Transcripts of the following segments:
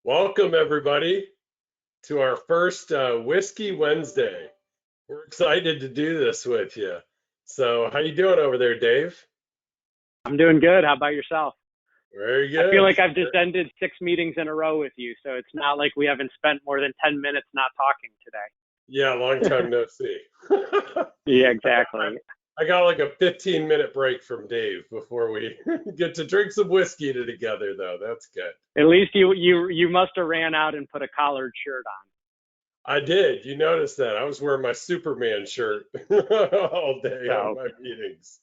Welcome everybody to our first Whiskey Wednesday. We're excited to do this with you. So, how you doing over there, Dave? I'm doing good. How about yourself? Very I feel good. like I've just ended 6 meetings in a row with you, so it's not like we haven't spent more than 10 minutes not talking Yeah, long today. time no see. Yeah, I got, I, exactly. I got like a 15-minute break from Dave before we get to drink some whiskey together, though. That's good. At least you must have ran out and put a collared shirt on. I did. You noticed that. I was wearing my Superman shirt all day on So my meetings.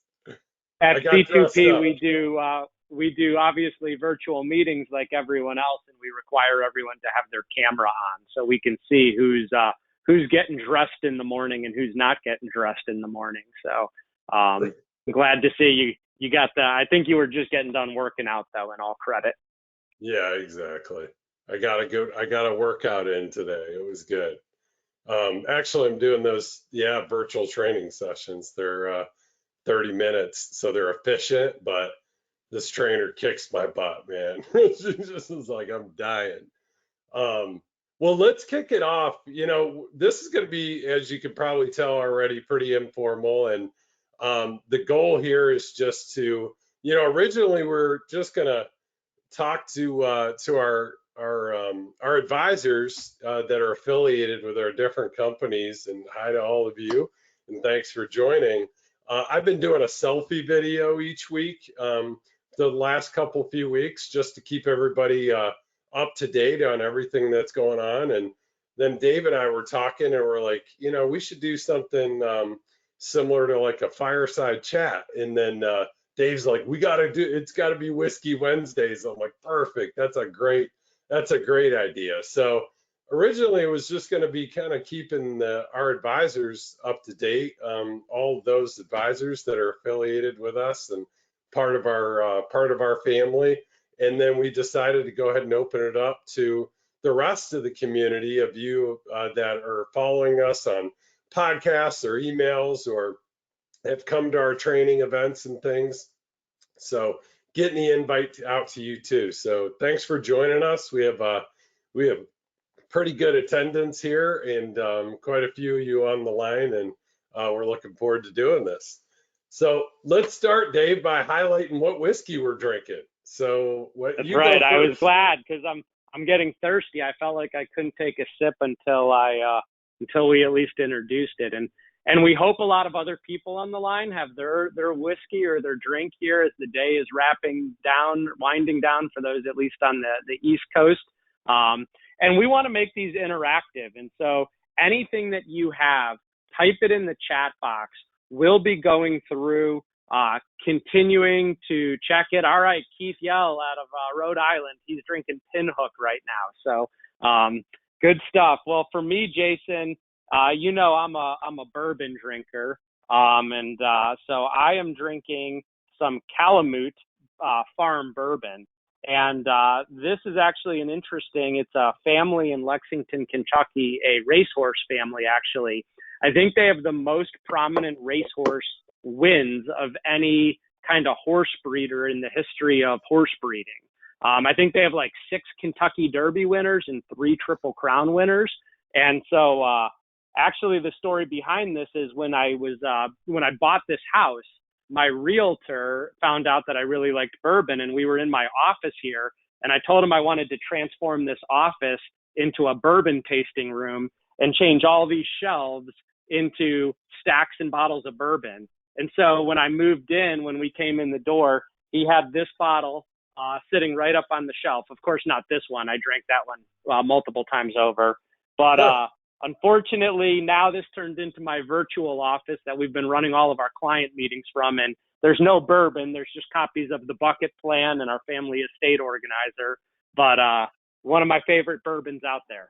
at I got dressed C2P up. we do obviously virtual meetings like everyone else, and we require everyone to have their camera on so we can see who's getting dressed in the morning and who's not getting dressed in the morning. So I'm glad to see you. You got the. I think you were just getting done working out though. In all credit. Yeah, exactly. I got a workout in today. It was good. Actually, I'm doing those, yeah, virtual training sessions. They're 30 minutes, so they're efficient, but this trainer kicks my butt, man. She just is like, I'm dying. Um, well, let's kick it off. This is going to be, as you can probably tell already, pretty informal. And the goal here is just to, originally we're just going to talk to our advisors that are affiliated with our different companies. And hi to all of you, and thanks for joining. I've been doing a selfie video each week, the last few weeks, just to keep everybody up to date on everything that's going on. And then Dave and I were talking, and we're like, we should do something similar to like a fireside chat. And then Dave's like, it's got to be Whiskey Wednesdays. I'm like, perfect. That's a great idea. So originally it was just going to be kind of keeping our advisors up to date, all of those advisors that are affiliated with us and part of our family. And then we decided to go ahead and open it up to the rest of the community of you that are following us on podcasts or emails or have come to our training events and things. So getting the invite out to you too. So thanks for joining us. We have pretty good attendance here, and quite a few of you on the line, and we're looking forward to doing this. So let's start, Dave, by highlighting what whiskey we're drinking. So what That's you go right. I was first. glad because I'm getting thirsty. I felt like I couldn't take a sip until we at least introduced it, and we hope a lot of other people on the line have their whiskey or their drink here as the day is winding down for those at least on the East Coast. And we want to make these interactive, and so anything that you have, type it in the chat box. We'll be going through continuing to check it. All right, Keith Yell out of Rhode Island. He's drinking Pinhook right now. So good stuff. Well, for me, Jason, I'm a bourbon drinker. So I am drinking some Kalamu farm bourbon. And this is actually it's a family in Lexington, Kentucky, a racehorse family, actually. I think they have the most prominent racehorse wins of any kind of horse breeder in the history of horse breeding. I think they have like 6 Kentucky Derby winners and 3 Triple Crown winners. And so actually the story behind this is when I bought this house, my realtor found out that I really liked bourbon, and we were in my office here, and I told him I wanted to transform this office into a bourbon tasting room and change all these shelves into stacks and bottles of bourbon. And so when I moved in, when we came in the door, he had this bottle sitting right up on the shelf. Of course, not this one. I drank that one multiple times over. But unfortunately, now this turned into my virtual office that we've been running all of our client meetings from. And there's no bourbon. There's just copies of the bucket plan and our family estate organizer. But one of my favorite bourbons out there.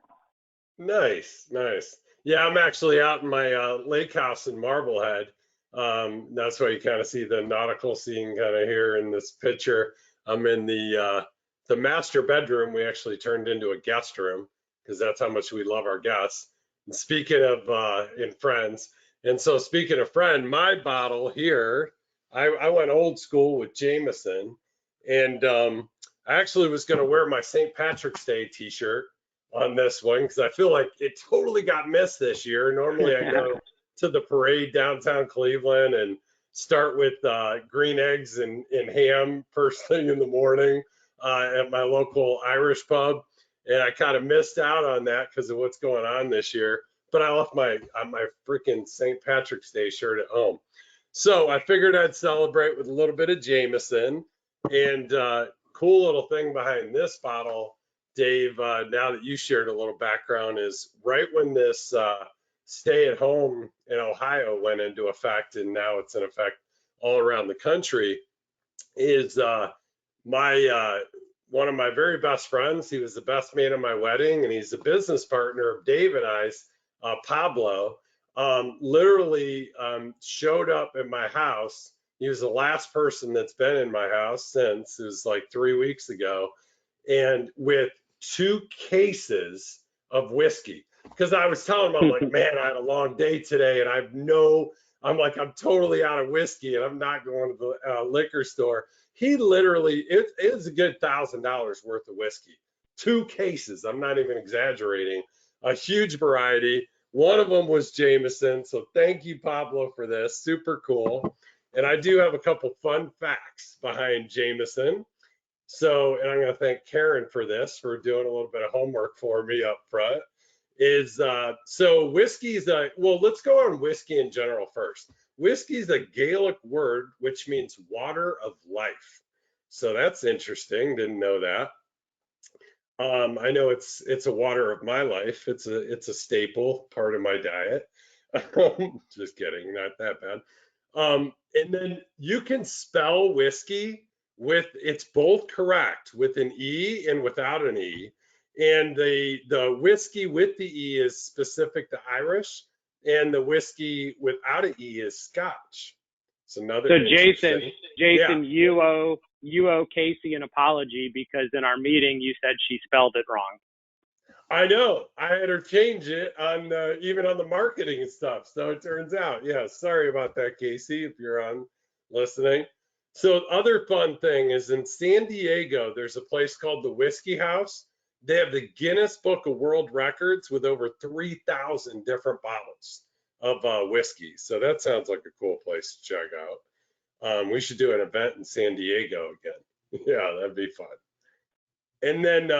Nice, nice. Yeah, I'm actually out in my lake house in Marblehead. That's why you kind of see the nautical scene kind of here in this picture. I'm in the master bedroom. We actually turned into a guest room because that's how much we love our guests. And speaking of in friends, and so speaking of friend, my bottle here, I went old school with Jameson, and I actually was going to wear my St. Patrick's Day t-shirt on this one because I feel like it totally got missed this year. Normally I go to the parade downtown Cleveland and start with green eggs and ham first thing in the morning at my local Irish pub. And I kind of missed out on that because of what's going on this year. But I left my freaking St. Patrick's Day shirt at home. So I figured I'd celebrate with a little bit of Jameson. And cool little thing behind this bottle, Dave, now that you shared a little background, is right when this stay at home in Ohio went into effect, and now it's in effect all around the country, is my one of my very best friends. He was the best man at my wedding, and he's a business partner of Dave and I's, Pablo, literally showed up at my house. He was the last person that's been in my house since. It was like 3 weeks ago, and with 2 cases of whiskey. Because I was telling him, I'm like, man, I had a long day today, and I'm totally out of whiskey, and I'm not going to the liquor store. He literally, it is a good $1,000 worth of whiskey. 2 cases, I'm not even exaggerating. A huge variety. One of them was Jameson, so thank you, Pablo, for this. Super cool. And I do have a couple fun facts behind Jameson. So, and I'm going to thank Karen for this, for doing a little bit of homework for me up front. So whiskey is well, let's go on whiskey in general first. Whiskey is a Gaelic word which means water of life. So that's interesting. Didn't know that. I know it's a water of my life. It's a staple part of my diet. Just kidding, not that bad. And then you can spell whiskey it's both correct with an E and without an E. And the whiskey with the E is specific to Irish, and the whiskey without an E is Scotch. It's another. So Jason, Yeah. you owe Casey an apology because in our meeting you said she spelled it wrong. I know. I had her change it on even on the marketing and stuff. So it turns out, yeah. Sorry about that, Casey, if you're on listening. So other fun thing is in San Diego, there's a place called the Whiskey House. They have the Guinness Book of World Records with over 3,000 different bottles of whiskey. So that sounds like a cool place to check out. We should do an event in San Diego again. Yeah, that'd be fun. And then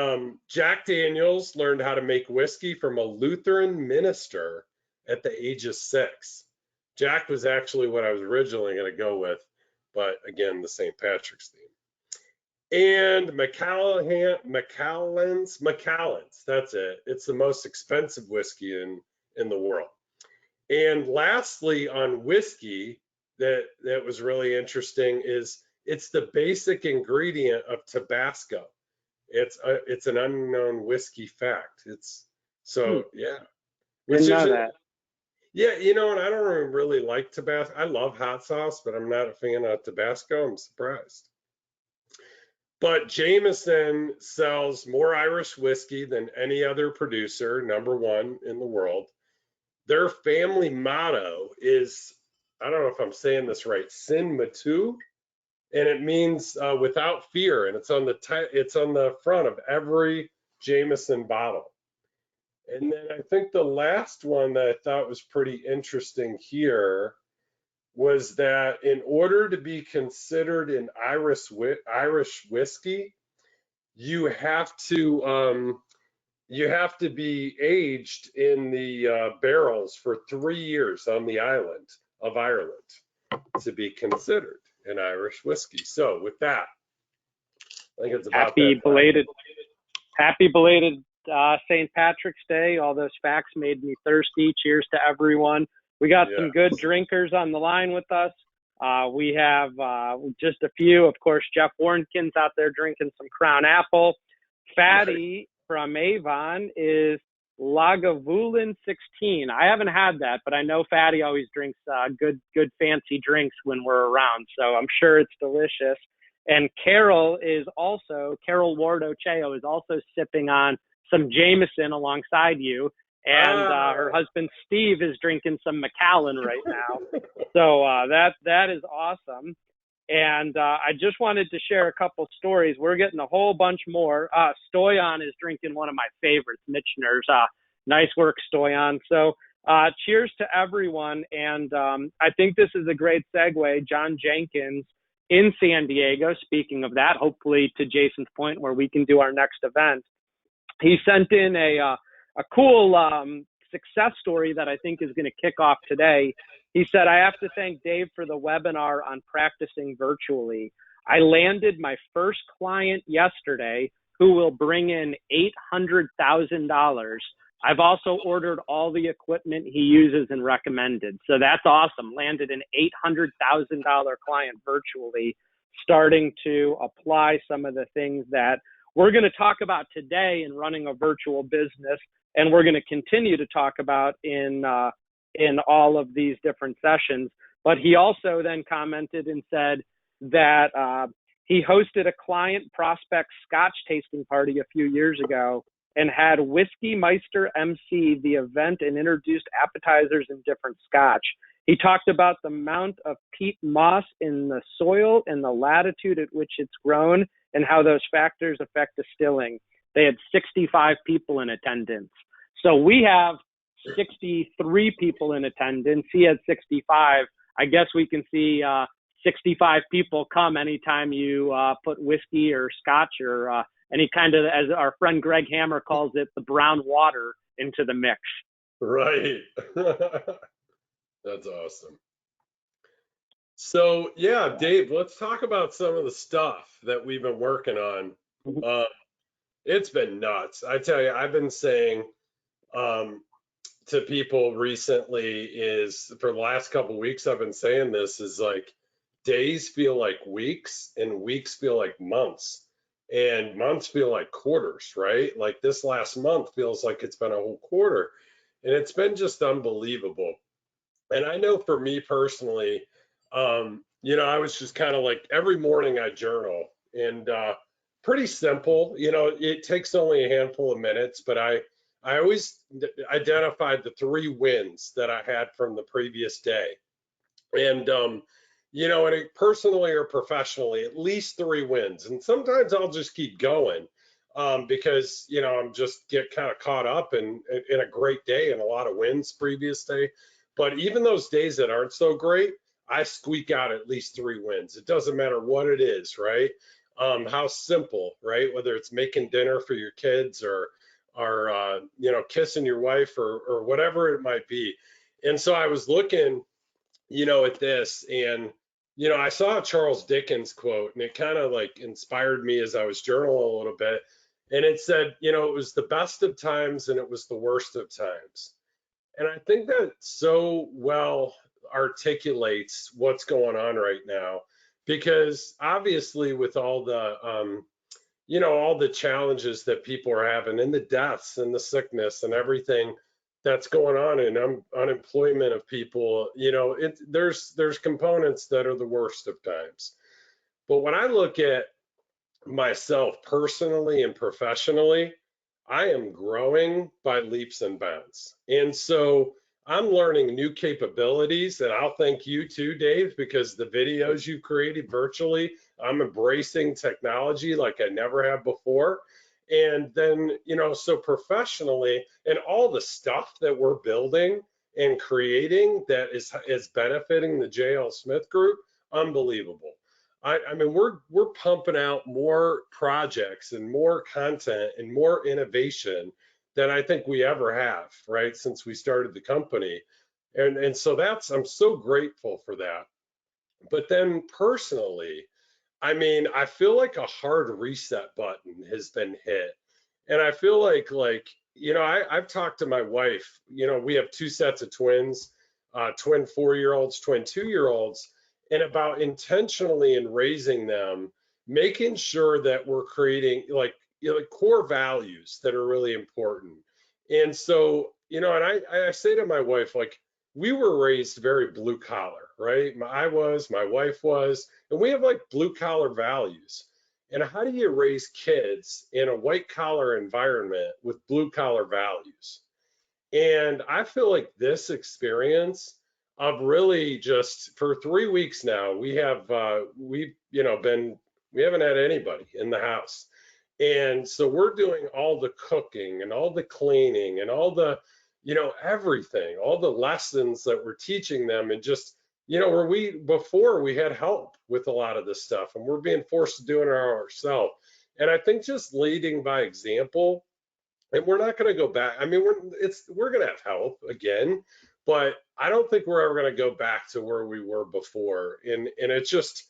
Jack Daniels learned how to make whiskey from a Lutheran minister at the age of 6. Jack was actually what I was originally going to go with, but again, the St. Patrick's theme. And Macallan's, that's it. It's the most expensive whiskey in the world. And lastly, on whiskey, that was really interesting is it's the basic ingredient of Tabasco. It's an unknown whiskey fact. Yeah. Didn't know that. Yeah, and I don't even really like Tabasco. I love hot sauce, but I'm not a fan of Tabasco. I'm surprised. But Jameson sells more Irish whiskey than any other producer, #1 in the world. Their family motto is, I don't know if I'm saying this right, Sin Matu, and it means without fear, and it's on the front of every Jameson bottle. And then I think the last one that I thought was pretty interesting here was that in order to be considered an Irish whiskey, you have to be aged in the barrels for 3 years on the island of Ireland to be considered an Irish whiskey. So with that, I think it's about happy that belated St. Patrick's Day. All those facts made me thirsty. Cheers to everyone. We got some good drinkers on the line with us. We have just a few. Of course, Jeff Warnkin's out there drinking some Crown Apple. Fatty from Avon is Lagavulin 16. I haven't had that, but I know Fatty always drinks good fancy drinks when we're around, so I'm sure it's delicious. And Carol Wardo Cheo is also sipping on some Jameson alongside you. And her husband Steve is drinking some Macallan right now. So that is awesome. And I just wanted to share a couple stories. We're getting a whole bunch more. Stoyan is drinking one of my favorites, Michener's. Nice work, Stoyan. So cheers to everyone. And I think this is a great segue. John Jenkins in San Diego, speaking of that, hopefully to Jason's point where we can do our next event. He sent in a cool success story that I think is going to kick off today. He said, I have to thank Dave for the webinar on practicing virtually. I landed my first client yesterday who will bring in $800,000. I've also ordered all the equipment he uses and recommended. So that's awesome. Landed an $800,000 client virtually, starting to apply some of the things that we're going to talk about today in running a virtual business, and we're going to continue to talk about in all of these different sessions. But he also then commented and said that he hosted a client prospect scotch tasting party a few years ago and had Whiskey Meister MC the event and introduced appetizers and different scotch. He talked about the amount of peat moss in the soil and the latitude at which it's grown and how those factors affect distilling. They had 65 people in attendance. So we have 63 people in attendance. He had 65. I guess we can see 65 people come anytime you put whiskey or scotch or any kind of, as our friend Greg Hammer calls it, the brown water into the mix. Right. That's awesome. So yeah, Dave, let's talk about some of the stuff that we've been working on. It's been nuts. I tell you, I've been saying to people recently is for the last couple of weeks, I've been saying this is like days feel like weeks and weeks feel like months and months feel like quarters, right? Like this last month feels like it's been a whole quarter and it's been just unbelievable. And I know for me personally, I was just kind of like every morning I journal and pretty simple, it takes only a handful of minutes, but I always identified the 3 wins that I had from the previous day. And, and personally or professionally, at least 3 wins. And sometimes I'll just keep going because, I'm just get kind of caught up in a great day and a lot of wins previous day. But even those days that aren't so great, I squeak out at least 3 wins. It doesn't matter what it is, right? How simple, right? Whether it's making dinner for your kids or kissing your wife or whatever it might be. And so I was looking, at this and, I saw a Charles Dickens quote and it kind of like inspired me as I was journaling a little bit. And it said, it was the best of times and it was the worst of times. And I think that so well articulates what's going on right now, because obviously with all the, all the challenges that people are having and the deaths and the sickness and everything that's going on and unemployment of people, there's components that are the worst of times. But when I look at myself personally and professionally, I am growing by leaps and bounds. And so I'm learning new capabilities, and I'll thank you too, Dave, because the videos you created virtually, I'm embracing technology like I never have before. And then, so professionally and all the stuff that we're building and creating that is benefiting the JL Smith Group, unbelievable. I mean, we're pumping out more projects and more content and more innovation than I think we ever have, right, since we started the company. And so I'm so grateful for that. But then personally, I mean, I feel like a hard reset button has been hit. And I feel like, I've talked to my wife, we have 2 sets of twins, twin 4-year-olds, twin 2-year-olds, and about intentionally in raising them, making sure that we're creating like core values that are really important. And so, and I say to my wife, like, we were raised very blue collar, right? My wife was, and we have like blue collar values. And how do you raise kids in a white collar environment with blue collar values? And I feel like this experience of really just for 3 weeks now, we've, we haven't had anybody in the house. And so we're doing all the cooking and all the cleaning and all the, everything, all the lessons that we're teaching them. And just, where before we had help with a lot of this stuff and we're being forced to do it ourselves. And I think just leading by example, and we're not going to go back. I mean, we're going to have help again, but I don't think we're ever going to go back to where we were before. And it's just,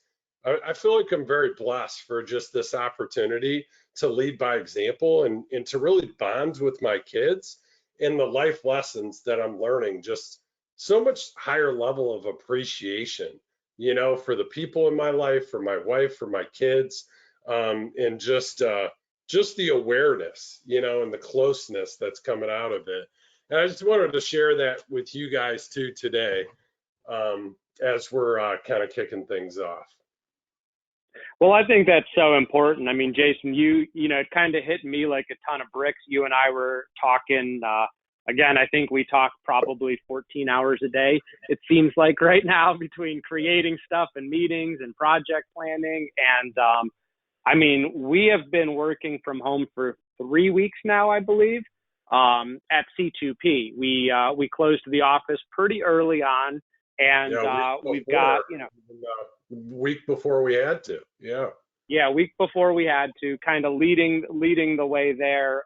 I feel like I'm very blessed for just this opportunity to lead by example and to really bond with my kids and the life lessons that I'm learning. Just so much higher level of appreciation, for the people in my life, for my wife, for my kids, and just the awareness, and the closeness that's coming out of it. And I just wanted to share that with you guys too today, as we're kind of kicking things off. Well, I think that's so important. I mean, Jason, it kind of hit me like a ton of bricks. You and I were talking, again, I think we talk probably 14 hours a day. It seems like right now between creating stuff and meetings and project planning. And, I mean, we have been working from home for 3 weeks now, I believe, at C2P. We closed the office pretty early on, and we've got, week before we had to. Yeah, week before we had to, kind of leading the way there.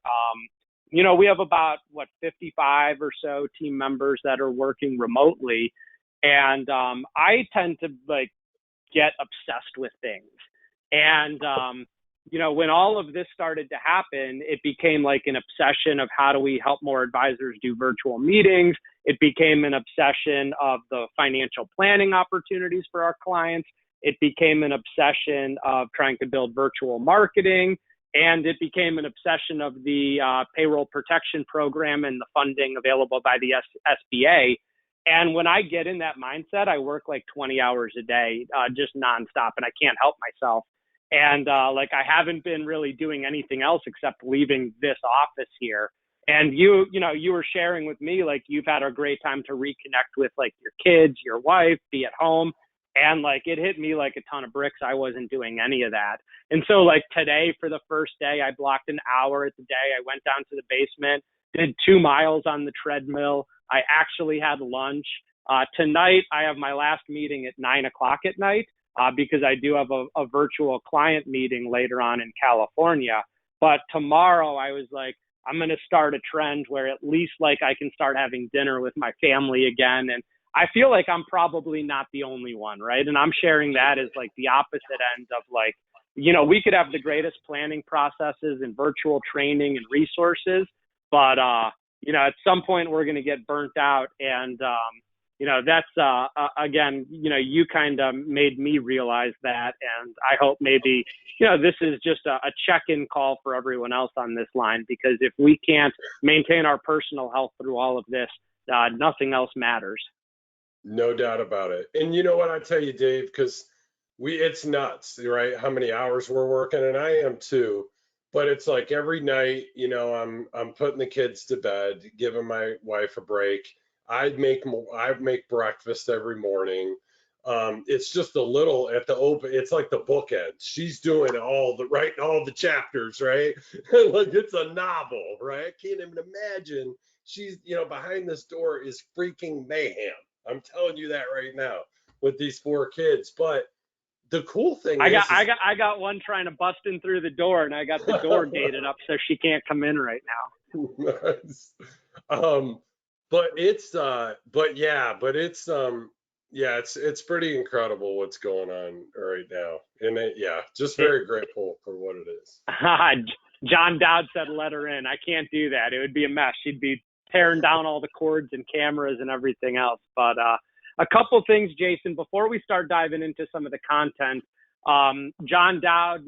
We have about 55 or so team members that are working remotely, and I tend to get obsessed with things. And, when all of this started to happen, it became like an obsession of how do we help more advisors do virtual meetings. It became an obsession of the financial planning opportunities for our clients. It became an obsession of trying to build virtual marketing. And it became an obsession of the payroll protection program and the funding available by the SBA. And when I get in that mindset, I work like 20 hours a day, just nonstop, and I can't help myself. And I haven't been really doing anything else except leaving this office here. And you were sharing with me, you've had a great time to reconnect with your kids, your wife, be at home. And it hit me like a ton of bricks. I wasn't doing any of that. And so today, for the first day, I blocked an hour at the day. I went down to the basement, did 2 miles on the treadmill. I actually had lunch. Tonight, I have my last meeting at 9:00 at night because I do have a virtual client meeting later on in California. But tomorrow, I was like, I'm going to start a trend where at least I can start having dinner with my family again. And I feel like I'm probably not the only one, right? And I'm sharing that as the opposite end of we could have the greatest planning processes and virtual training and resources, but at some point we're going to get burnt out. And, that's, again, you kind of made me realize that. And I hope maybe, this is just a check-in call for everyone else on this line, because if we can't maintain our personal health through all of this, nothing else matters. No doubt about it. And you know what I tell you, Dave, because it's nuts, right? How many hours we're working, and I am too. But it's every night, I'm putting the kids to bed, giving my wife a break. I make breakfast every morning. It's just a little at the open. It's like the bookends. She's doing writing all the chapters, right? It's a novel, right? I can't even imagine. She's, behind this door is freaking mayhem. I'm telling you that right now with these 4 kids. But the cool thing I got one trying to bust in through the door, and I got the door gated up so she can't come in right now. Nice. It's pretty incredible what's going on right now. And just very grateful for what it is. John Dowd said, let her in. I can't do that. It would be a mess. She'd be tearing down all the cords and cameras and everything else. But a couple things, Jason, before we start diving into some of the content. John Dowd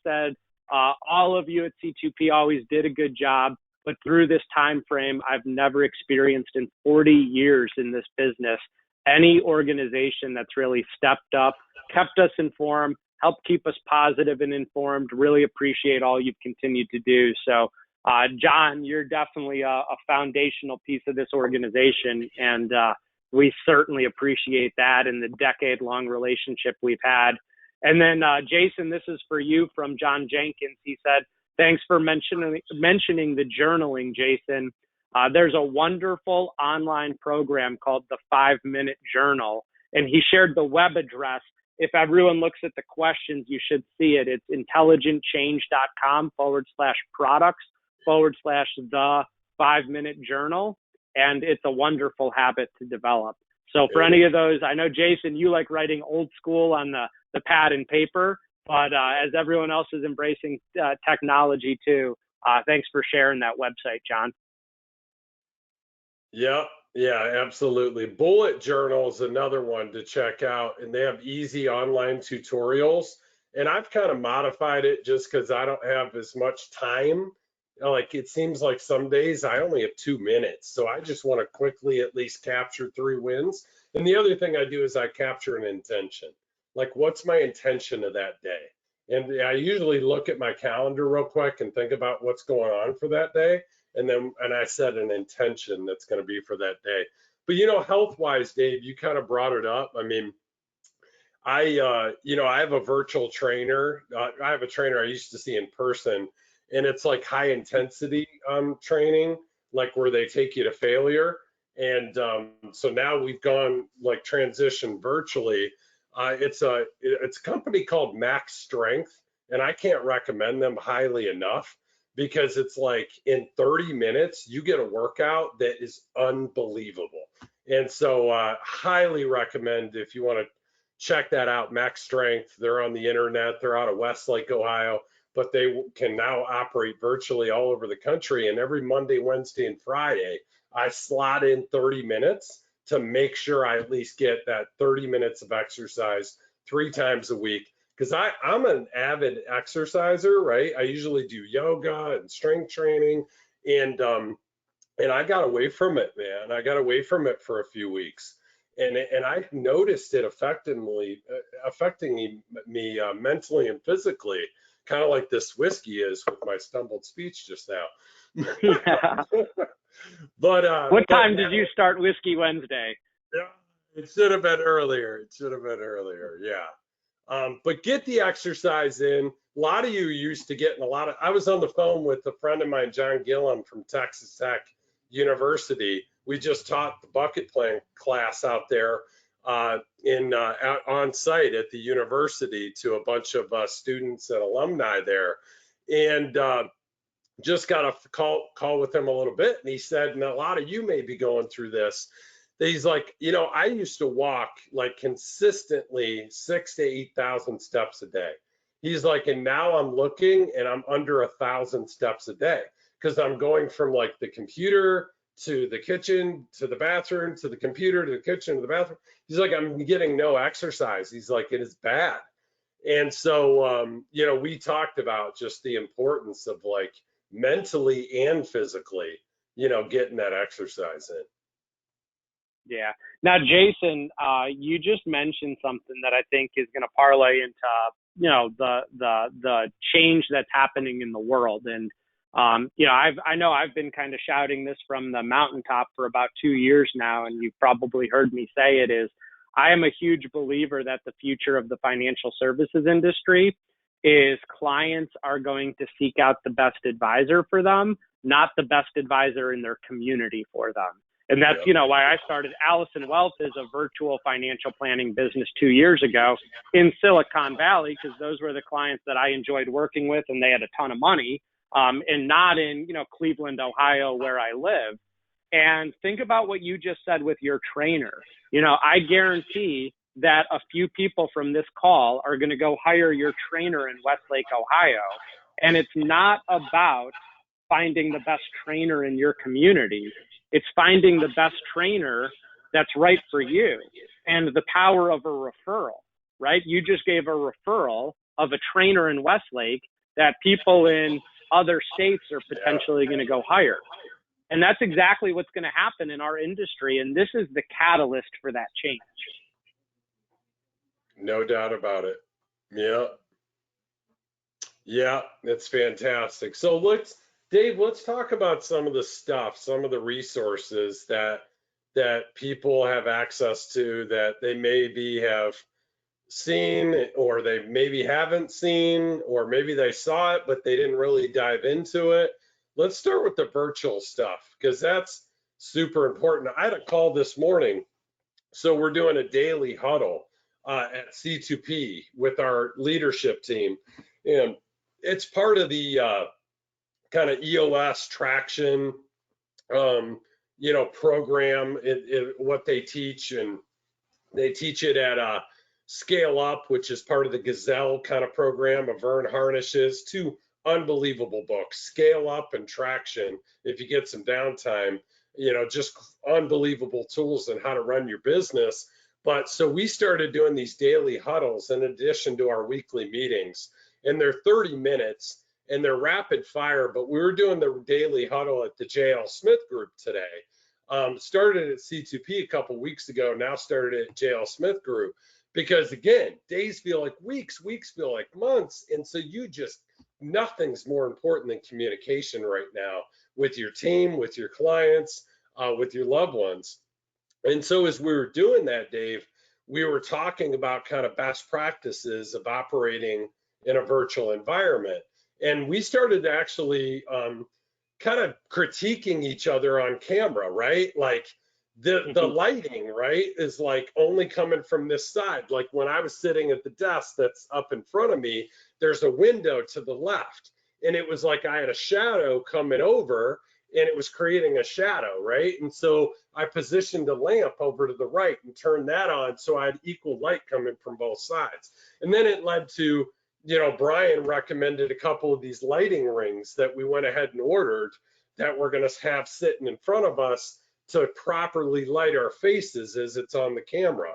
said, all of you at C2P always did a good job, but through this time frame, I've never experienced in 40 years in this business any organization that's really stepped up, kept us informed, helped keep us positive and informed. Really appreciate all you've continued to do. So John, you're definitely a foundational piece of this organization. And we certainly appreciate that and the decade-long relationship we've had. And then, Jason, this is for you from John Jenkins. He said, thanks for mentioning the journaling, Jason. There's a wonderful online program called the 5-Minute Journal, and he shared the web address. If everyone looks at the questions, you should see it. It's intelligentchange.com/products/the 5-Minute Journal, and it's a wonderful habit to develop. So for any of those, I know, Jason, you like writing old school on the pad and paper, but as everyone else is embracing technology too, thanks for sharing that website, John. Yeah, absolutely. Bullet Journal is another one to check out, and they have easy online tutorials. And I've kind of modified it just because I don't have as much time. Like it seems like some days I only have 2 minutes, so I just want to quickly at least capture 3 wins. And the other thing I do is I capture an intention. Like, what's my intention of that day? And I usually look at my calendar real quick and think about what's going on for that day. And I set an intention that's going to be for that day. But health wise, Dave, you kind of brought it up. I mean, I have a virtual trainer. I have a trainer I used to see in person, and it's like high intensity training, like where they take you to failure. And so now we've gone like transition virtually. It's a company called Max Strength, and I can't recommend them highly enough because it's like in 30 minutes you get a workout that is unbelievable. And so highly recommend if you want to check that out. Max Strength, they're on the internet, they're out of Westlake, Ohio, but they can now operate virtually all over the country. And every Monday, Wednesday, and Friday, I slot in 30 minutes to make sure I at least get that 30 minutes of exercise 3 times a week. Because I'm an avid exerciser, right? I usually do yoga and strength training, and I got away from it, man. I got away from it for a few weeks, and I noticed it affecting me mentally and physically, kind of like this whiskey is with my stumbled speech just now. But what time did you start Whiskey Wednesday? Yeah, it should have been earlier. Yeah. But get the exercise in. A lot of you used to get in I was on the phone with a friend of mine, John Gillum from Texas Tech University. We just taught the bucket plane class out there on site at the university to a bunch of students and alumni there. And just got a call with him a little bit, and he said, and a lot of you may be going through this. He's like, I used to walk like consistently 6,000 to 8,000 steps a day. He's like, and now I'm looking and I'm under 1,000 steps a day because I'm going from like the computer to the kitchen to the bathroom to the computer to the kitchen to the bathroom. He's like, I'm getting no exercise. He's like, it is bad. And so, we talked about just the importance of like mentally and physically, getting that exercise in. Yeah. Now, Jason, you just mentioned something that I think is going to parlay into, the change that's happening in the world. And, I know I've been kind of shouting this from the mountaintop for about 2 years now, and you've probably heard me say it is, I am a huge believer that the future of the financial services industry is clients are going to seek out the best advisor for them, not the best advisor in their community for them. And that's, why I started Alison Wealth as a virtual financial planning business 2 years ago in Silicon Valley, because those were the clients that I enjoyed working with and they had a ton of money, and not in, Cleveland, Ohio, where I live. And think about what you just said with your trainer. I guarantee that a few people from this call are going to go hire your trainer in Westlake, Ohio. And it's not about finding the best trainer in your community. It's finding the best trainer that's right for you, and the power of a referral, right? You just gave a referral of a trainer in Westlake that people in other states are potentially going to go hire. And that's exactly what's going to happen in our industry. And this is the catalyst for that change. No doubt about it. Yeah. Yeah, that's fantastic. So Dave, let's talk about some of the resources that that people have access to that they maybe have seen, or they maybe haven't seen, or maybe they saw it but they didn't really dive into it. Let's start with the virtual stuff because that's super important. I had a call this morning, so we're doing a daily huddle at C2P with our leadership team, and it's part of the kind of EOS traction, program. What they teach, and they teach it at Scale Up, which is part of the Gazelle kind of program of Vern Harnish's two unbelievable books, Scale Up and Traction. If you get some downtime, just unbelievable tools on how to run your business. But so we started doing these daily huddles in addition to our weekly meetings, and they're 30 minutes and they're rapid fire. But we were doing the daily huddle at the JL Smith Group today. Started at C2P a couple weeks ago, now started at JL Smith Group, because again, days feel like weeks, weeks feel like months. And so nothing's more important than communication right now with your team, with your clients, with your loved ones. And so as we were doing that, Dave, we were talking about kind of best practices of operating in a virtual environment. And we started actually kind of critiquing each other on camera, right? Like the lighting, right, is like only coming from this side. Like when I was sitting at the desk that's up in front of me, there's a window to the left. And it was like I had a shadow coming over and it was creating a shadow, right? And so I positioned a lamp over to the right and turned that on so I had equal light coming from both sides. And then it led to, Brian recommended a couple of these lighting rings that we went ahead and ordered that we're going to have sitting in front of us to properly light our faces as it's on the camera.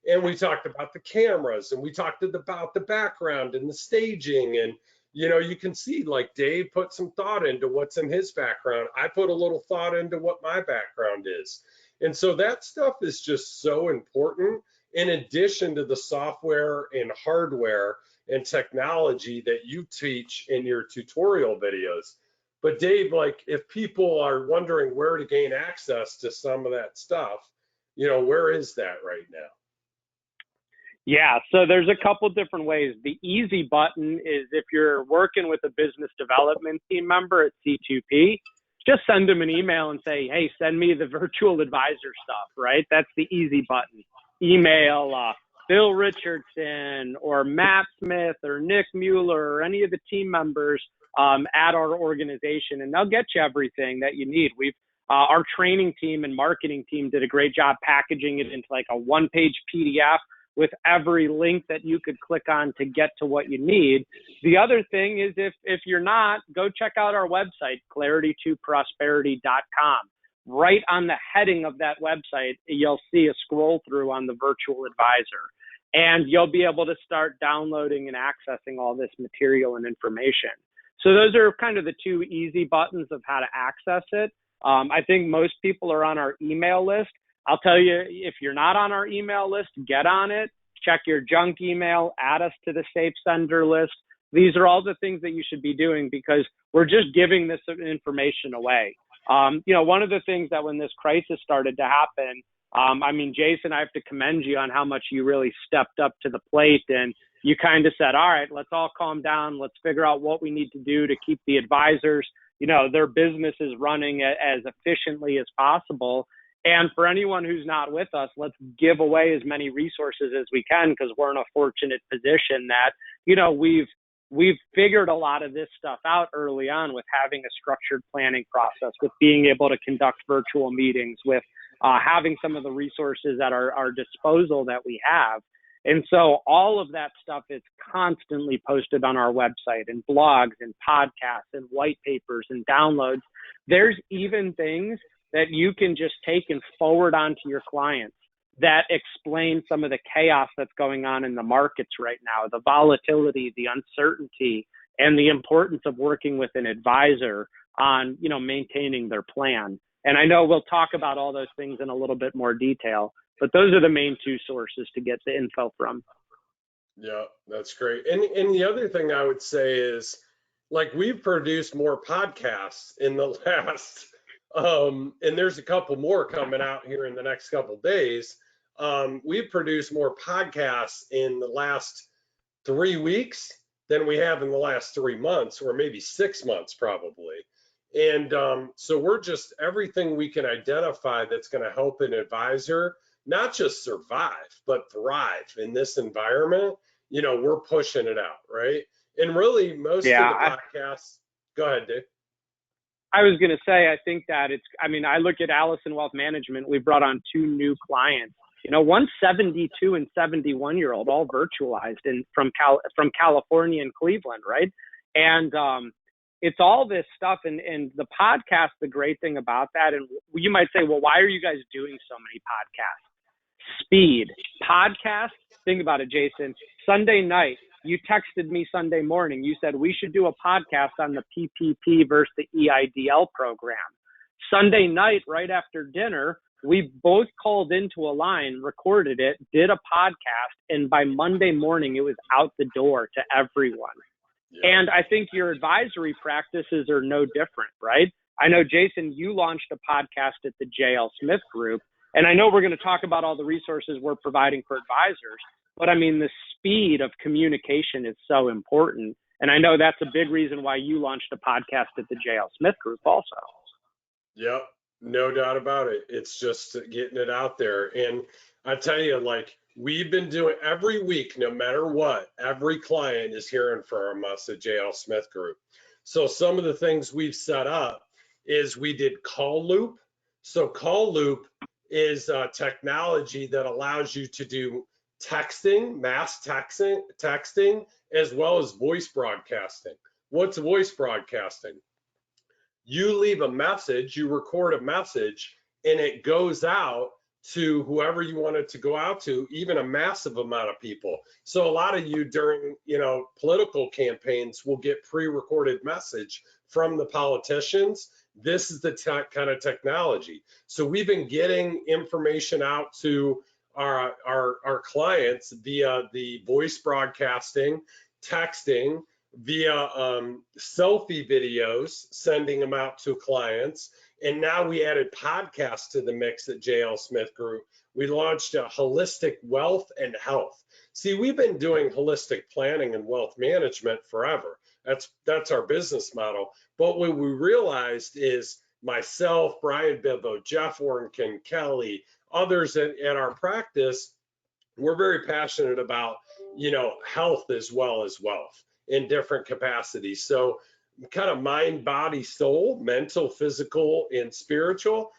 And we talked about the cameras, and we talked about the background and the staging. And, you can see like Dave put some thought into what's in his background. I put a little thought into what my background is. And so that stuff is just so important, in addition to the software and hardware and technology that you teach in your tutorial videos. But Dave, like if people are wondering where to gain access to some of that stuff, where is that right now? Yeah, so there's a couple different ways. The easy button is if you're working with a business development team member at C2P, just send them an email and say, hey, send me the virtual advisor stuff, right? That's the easy button. Email Bill Richardson or Matt Smith or Nick Mueller or any of the team members at our organization, and they'll get you everything that you need. Our training team and marketing team did a great job packaging it into like a one-page PDF with every link that you could click on to get to what you need. The other thing is if you're not, go check out our website, clarity2prosperity.com. Right on the heading of that website, you'll see a scroll through on the virtual advisor, and you'll be able to start downloading and accessing all this material and information. So those are kind of the two easy buttons of how to access it. I think most people are on our email list. I'll tell you, if you're not on our email list, get on it, check your junk email, add us to the safe sender list. These are all the things that you should be doing because we're just giving this information away. One of the things that when this crisis started to happen, Jason, I have to commend you on how much you really stepped up to the plate, and you kind of said, all right, let's all calm down. Let's figure out what we need to do to keep the advisors, their businesses running as efficiently as possible. And for anyone who's not with us, let's give away as many resources as we can, because we're in a fortunate position that, we've figured a lot of this stuff out early on with having a structured planning process, with being able to conduct virtual meetings, with having some of the resources at our disposal that we have. And so all of that stuff is constantly posted on our website, and blogs and podcasts and white papers and downloads. There's even things that you can just take and forward on to your clients that explain some of the chaos that's going on in the markets right now, the volatility, the uncertainty, and the importance of working with an advisor on, maintaining their plan. And I know we'll talk about all those things in a little bit more detail, but those are the main two sources to get the info from. Yeah, that's great. And the other thing I would say is, like, we've produced more podcasts in the last And there's a couple more coming out here in the next couple days. We've produced more podcasts in the last 3 weeks than we have in the last 3 months, or maybe 6 months probably. And so we're just everything we can identify that's going to help an advisor not just survive, but thrive in this environment. We're pushing it out, right? And really, most of Yeah, the podcasts, go ahead, Dave. I was going to say, I think that I look at Alison Wealth Management. We brought on 2 new clients, one 72 and 71-year-old, all virtualized and from California and Cleveland, right? And it's all this stuff. And the podcast, the great thing about that, and you might say, well, why are you guys doing so many podcasts? Speed. Podcast, think about it, Jason. Sunday night, you texted me Sunday morning. You said we should do a podcast on the PPP versus the EIDL program. Sunday night, right after dinner, we both called into a line, recorded it, did a podcast, and by Monday morning, it was out the door to everyone. Yeah. And I think your advisory practices are no different, right? I know, Jason, you launched a podcast at the JL Smith Group, and I know we're going to talk about all the resources we're providing for advisors, but I mean, the speed of communication is so important. And I know that's a big reason why you launched a podcast at the JL Smith Group also. Yep, no doubt about it. It's just getting it out there. And I tell you, we've been doing every week, no matter what, every client is hearing from us at JL Smith Group. So some of the things we've set up is we did Call Loop. So Call Loop is technology that allows you to do texting, mass texting, as well as voice broadcasting. What's voice broadcasting? You leave a message, you record a message, and it goes out to whoever you want it to go out to, even a massive amount of people. So a lot of you during, political campaigns will get pre-recorded message from the politicians. This is the kind of technology. So we've been getting information out to our clients via the voice broadcasting, texting, via selfie videos, sending them out to clients. And now we added podcasts to the mix at JL Smith Group. We launched a holistic wealth and health. See, we've been doing holistic planning and wealth management forever. That's our business model. But what we realized is myself, Brian Bibbo, Jeff Ornkin, Kelly, others at our practice, we're very passionate about, health as well as wealth in different capacities. So kind of mind, body, soul, mental, physical, and spiritual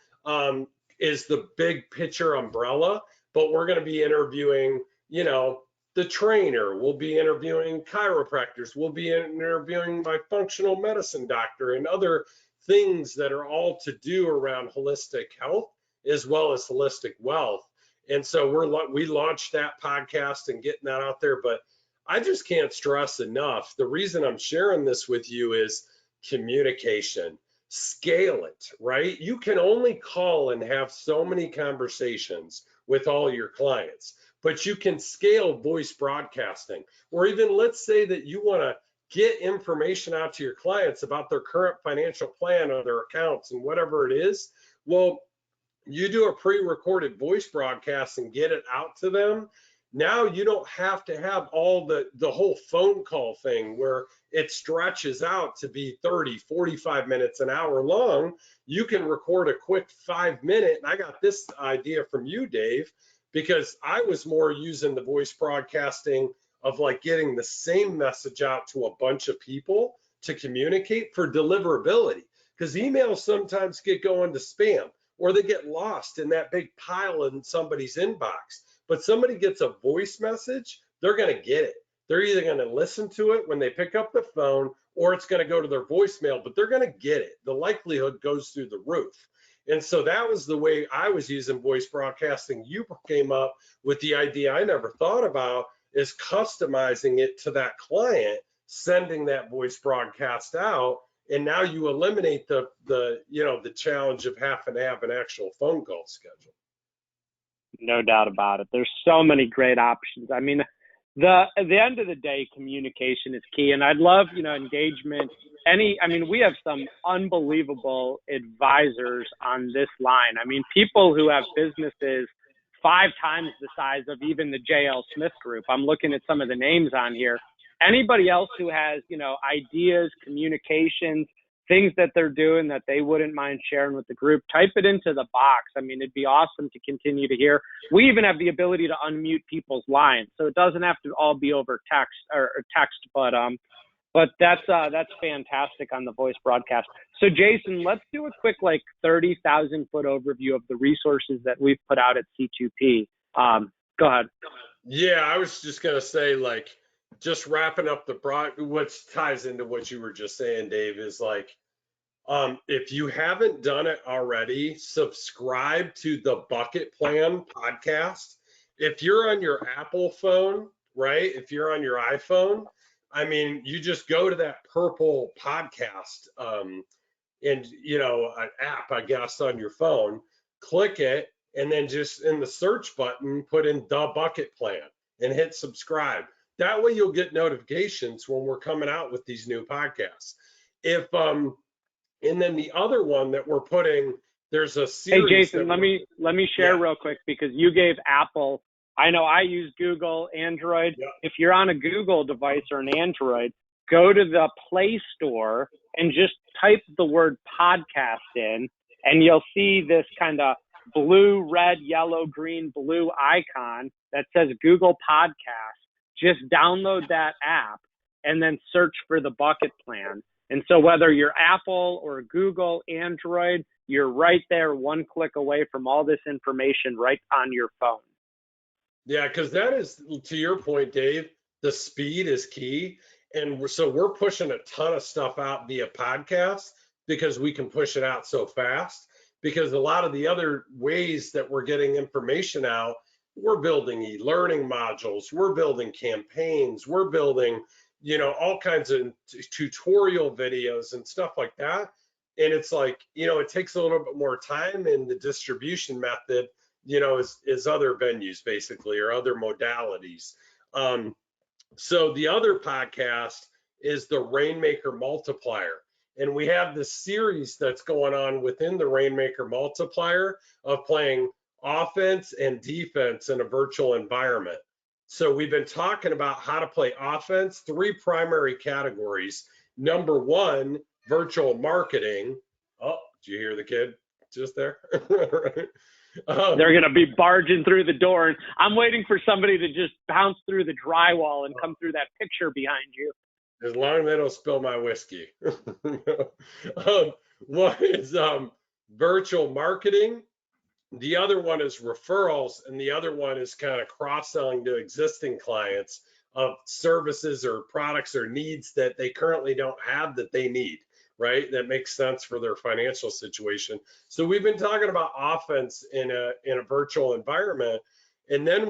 is the big picture umbrella. But we're going to be interviewing, the trainer. We'll be interviewing chiropractors. We'll be interviewing my functional medicine doctor and other things that are all to do around holistic health as well as holistic wealth. And so we launched that podcast and getting that out there. But I just can't stress enough. The reason I'm sharing this with you is communication. Scale it, right? You can only call and have so many conversations with all your clients, but you can scale voice broadcasting. Or even let's say that you want to get information out to your clients about their current financial plan or their accounts and whatever it is. Well, you do a pre-recorded voice broadcast and get it out to them. Now you don't have to have all the whole phone call thing where it stretches out to be 30, 45 minutes, an hour long. You can record a quick 5-minute. And I got this idea from you, Dave, because I was more using the voice broadcasting of getting the same message out to a bunch of people to communicate for deliverability, because emails sometimes get going to spam or they get lost in that big pile in somebody's inbox. But somebody gets a voice message, they're going to get it. They're either going to listen to it when they pick up the phone or it's going to go to their voicemail, but they're going to get it. The likelihood goes through the roof. And so that was the way I was using voice broadcasting. You came up with the idea I never thought about, is customizing it to that client, sending that voice broadcast out. And now you eliminate the challenge of having to have an actual phone call schedule. No doubt about it. There's so many great options. I mean, at the end of the day, communication is key. And I'd love, engagement I mean, we have some unbelievable advisors on this line. I mean, people who have businesses 5 times the size of even the JL Smith Group. I'm looking at some of the names on here. Anybody else who has, ideas, communications, things that they're doing that they wouldn't mind sharing with the group, type it into the box. I mean, it'd be awesome to continue to hear. We even have the ability to unmute people's lines, so it doesn't have to all be over text, but that's fantastic on the voice broadcast. So Jason, let's do a quick 30,000 foot overview of the resources that we've put out at C2P. Go ahead. Yeah, I was just gonna say, just wrapping up what ties into what you were just saying, Dave, is if you haven't done it already, subscribe to the Bucket Plan podcast. If you're on your Apple phone, right? If you're on your iPhone, I mean, you just go to that purple podcast, an app, I guess, on your phone, click it, and then just in the search button, put in the Bucket Plan and hit subscribe. That way you'll get notifications when we're coming out with these new podcasts. And then the other one that we're putting, there's a series. Hey Jason, let me share real quick, because you gave Apple. I know I use Google, Android. Yeah. If you're on a Google device or an Android, go to the Play Store and just type the word podcast in, and you'll see this kind of blue, red, yellow, green, blue icon that says Google Podcast. Just download that app and then search for the Bucket Plan. And so whether you're Apple or Google, Android, you're right there, one click away from all this information right on your phone. Yeah, because that is, to your point, Dave, the speed is key. And so we're pushing a ton of stuff out via podcast because we can push it out so fast. Because a lot of the other ways that we're getting information out, we're building e-learning modules, we're building campaigns, we're building, all kinds of tutorial videos and stuff like that. And it's it takes a little bit more time, and the distribution method, is other venues basically, or other modalities. So the other podcast is the Rainmaker Multiplier. And we have this series that's going on within the Rainmaker Multiplier of playing offense and defense in a virtual environment. So we've been talking about how to play offense, 3 primary categories. Number 1, virtual marketing. Oh, did you hear the kid just there? They're going to be barging through the door, and I'm waiting for somebody to just bounce through the drywall and come through that picture behind you. As long as they don't spill my whiskey. One is virtual marketing. The other one is referrals, and the other one is kind of cross-selling to existing clients of services or products or needs that they currently don't have that they need, right? That makes sense for their financial situation. So we've been talking about offense in a virtual environment, and then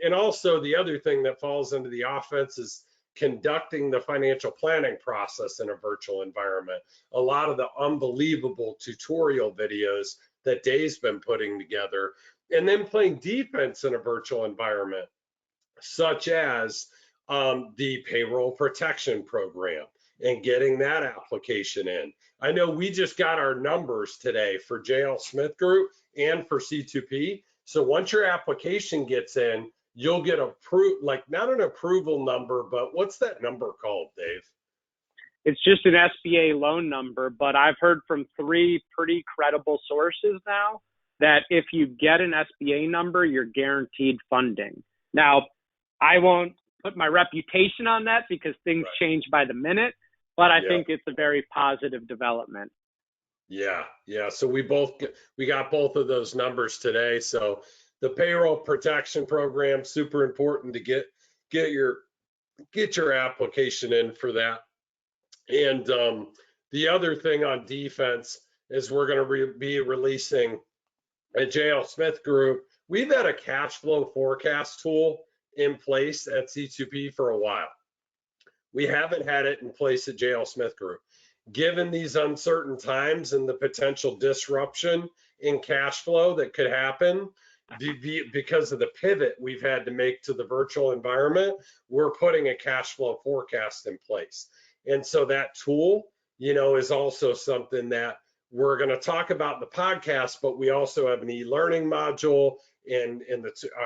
and also the other thing that falls into the offense is conducting the financial planning process in a virtual environment. A lot of the unbelievable tutorial videos that Dave's been putting together, and then playing defense in a virtual environment, such as the payroll protection program and getting that application in. I know we just got our numbers today for JL Smith Group and for C2P. So once your application gets in, you'll get not an approval number, but what's that number called, Dave? It's just an SBA loan number, but I've heard from 3 pretty credible sources now that if you get an SBA number, you're guaranteed funding. Now, I won't put my reputation on that because things change by the minute, but I think it's a very positive development. Yeah. So we got both of those numbers today. So the payroll protection program, super important to get your application in for that. And the other thing on defense is we're going to be releasing at JL Smith Group. We've had a cash flow forecast tool in place at C2P for a while. We haven't had it in place at JL Smith Group. Given these uncertain times and the potential disruption in cash flow that could happen because of the pivot we've had to make to the virtual environment, we're putting a cash flow forecast in place. And so that tool is also something that we're going to talk about in the podcast, but we also have an e-learning module on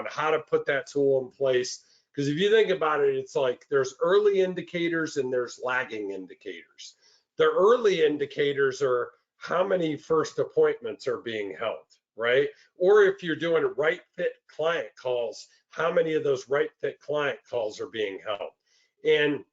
how to put that tool in place. Because if you think about it, it's like there's early indicators and there's lagging indicators. The early indicators are how many first appointments are being held, right? Or if you're doing right fit client calls, how many of those right fit client calls are being held? And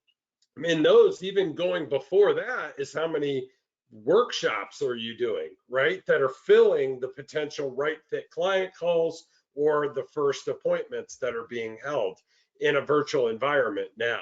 in those, even going before that, is how many workshops are you doing, right? That are filling the potential right fit client calls or the first appointments that are being held in a virtual environment now.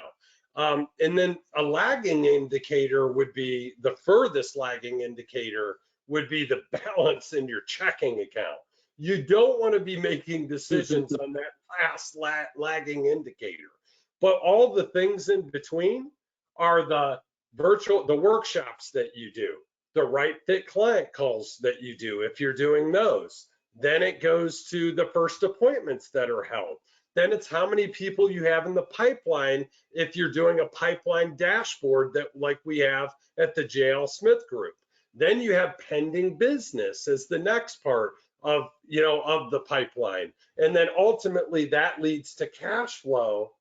And then a lagging indicator would be, the furthest lagging indicator would be the balance in your checking account. You don't want to be making decisions on that last lagging indicator. But all the things in between are the workshops that you do, the right fit client calls that you do if you're doing those. Then it goes to the first appointments that are held. Then it's how many people you have in the pipeline if you're doing a pipeline dashboard that like we have at the JL Smith Group. Then you have pending business as the next part of the pipeline. And then ultimately that leads to cash flow,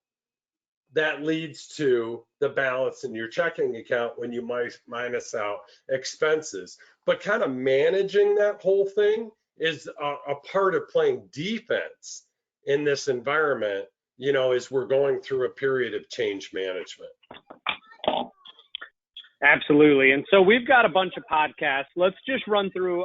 that leads to the balance in your checking account when you minus out expenses. But kind of managing that whole thing is a part of playing defense in this environment, as we're going through a period of change management. Absolutely. And so we've got a bunch of podcasts. Let's just run through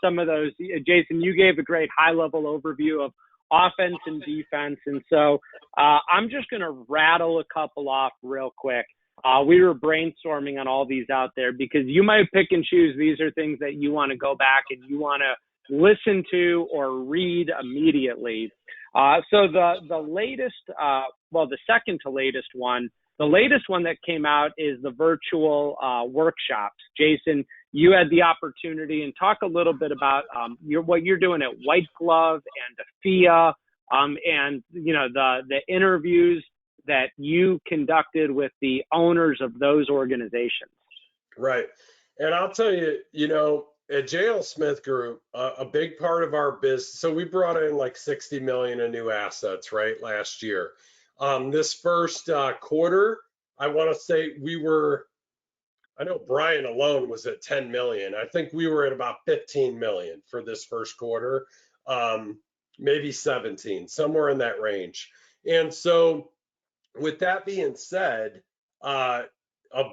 some of those. Jason, you gave a great high-level overview of offense and defense. And so I'm just going to rattle a couple off real quick. We were brainstorming on all these out there because you might pick and choose. These are things that you want to go back and you want to listen to or read immediately. So the latest, the second to latest one, the latest one that came out is the virtual workshops. Jason, you had the opportunity, and talk a little bit about what you're doing at White Glove and AFIA, and the interviews that you conducted with the owners of those organizations. Right, and I'll tell you, at JL Smith Group, a big part of our business. So we brought in like 60 million in new assets, right, last year. This first quarter, I want to say I know Brian alone was at 10 million. I think we were at about 15 million for this first quarter, maybe 17, somewhere in that range. And so with that being said, a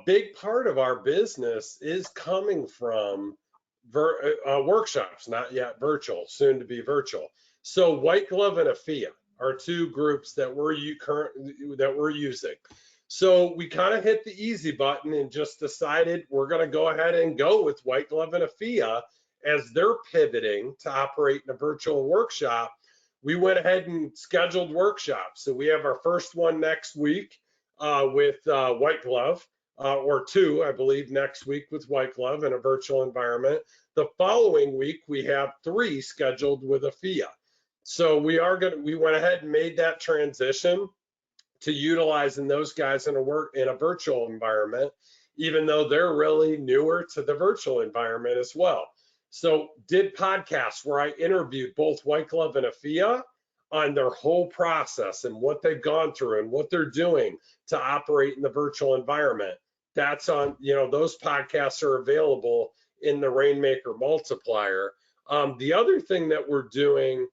big part of our business is coming from workshops, not yet virtual, soon to be virtual. So White Glove and AFIA are two groups that we're using. So we kind of hit the easy button and just decided we're going to go ahead and go with White Glove and AFIA as they're pivoting to operate in a virtual workshop. We went ahead and scheduled workshops. So we have our first one next week with White Glove, or two, I believe, next week with White Glove in a virtual environment. The following week, we have 3 scheduled with AFIA. So we went ahead and made that transition to utilizing those guys in a virtual environment, even though they're really newer to the virtual environment as well. So did podcasts where I interviewed both White Glove and AFIA on their whole process and what they've gone through and what they're doing to operate in the virtual environment. That's on, those podcasts are available in the Rainmaker Multiplier. The other thing that we're doing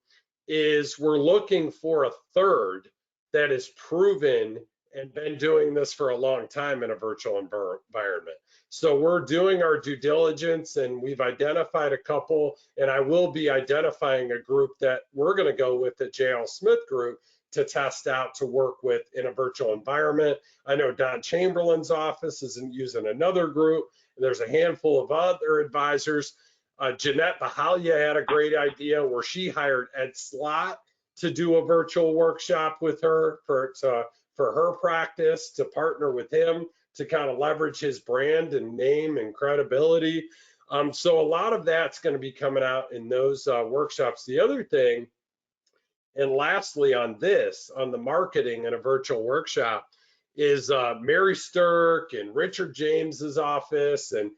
is we're looking for a third that is proven and been doing this for a long time in a virtual environment. So we're doing our due diligence and we've identified a couple, and I will be identifying a group that we're going to go with, the JL Smith Group, to test out to work with in a virtual environment. I know Don Chamberlain's office is using another group, and there's a handful of other advisors. Jeanette Bahalia had a great idea where she hired Ed Slott to do a virtual workshop with her for her practice, to partner with him to kind of leverage his brand and name and credibility. So a lot of that's going to be coming out in those workshops. The other thing, and lastly on the marketing in a virtual workshop, is Mary Sturck and Richard James's office, and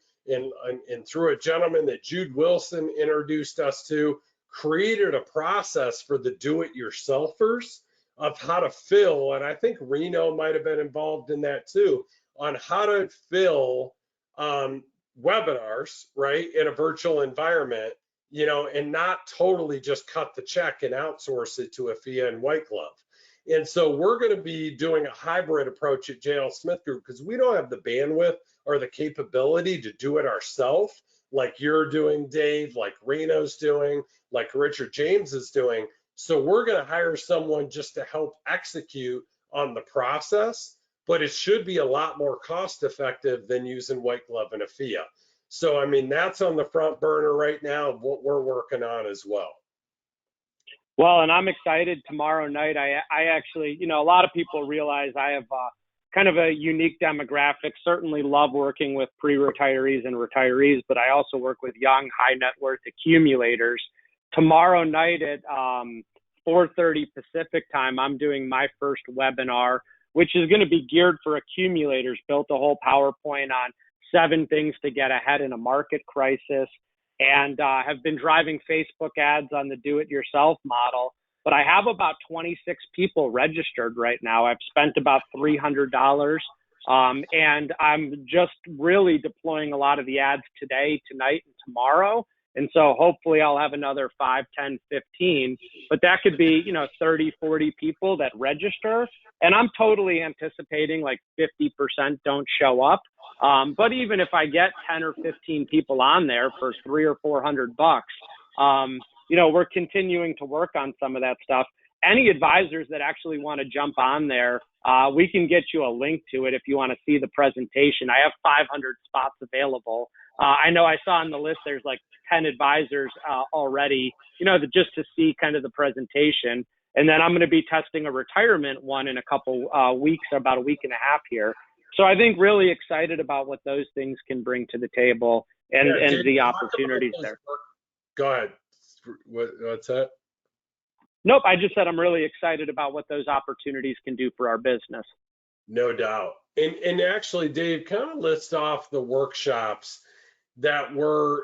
through a gentleman that Jude Wilson introduced us to, created a process for the do-it-yourselfers of how to fill, and I think Reno might have been involved in that too, on how to fill webinars, right, in a virtual environment, and not totally just cut the check and outsource it to a FIA and White Glove. And so we're going to be doing a hybrid approach at JL Smith Group because we don't have the bandwidth or the capability to do it ourselves like you're doing, Dave, like Reno's doing, like Richard James is doing. So we're going to hire someone just to help execute on the process, but it should be a lot more cost effective than using White Glove and a FIA. So, I mean, that's on the front burner right now of what we're working on as well. Well, and I'm excited tomorrow night. I actually, a lot of people realize I have kind of a unique demographic. Certainly love working with pre-retirees and retirees, but I also work with young, high net worth accumulators. Tomorrow night at 4:30 Pacific time, I'm doing my first webinar, which is going to be geared for accumulators. Built a whole PowerPoint on 7 things to get ahead in a market crisis, and have been driving Facebook ads on the do-it-yourself model. But I have about 26 people registered right now. I've spent about $300, and I'm just really deploying a lot of the ads today, tonight, and tomorrow. And so hopefully I'll have another 5, 10, 15, but that could be, 30, 40 people that register. And I'm totally anticipating like 50% don't show up. But even if I get 10 or 15 people on there for $300 or $400, we're continuing to work on some of that stuff. Any advisors that actually want to jump on there, we can get you a link to it if you want to see the presentation. I have 500 spots available. I know I saw on the list there's like 10 advisors already, just to see kind of the presentation. And then I'm going to be testing a retirement one in a couple weeks, about a week and a half here. So I think really excited about what those things can bring to the table and the opportunities there. Go ahead. What's that? Nope. I just said I'm really excited about what those opportunities can do for our business. No doubt. And actually, Dave, kind of list off the workshops that we're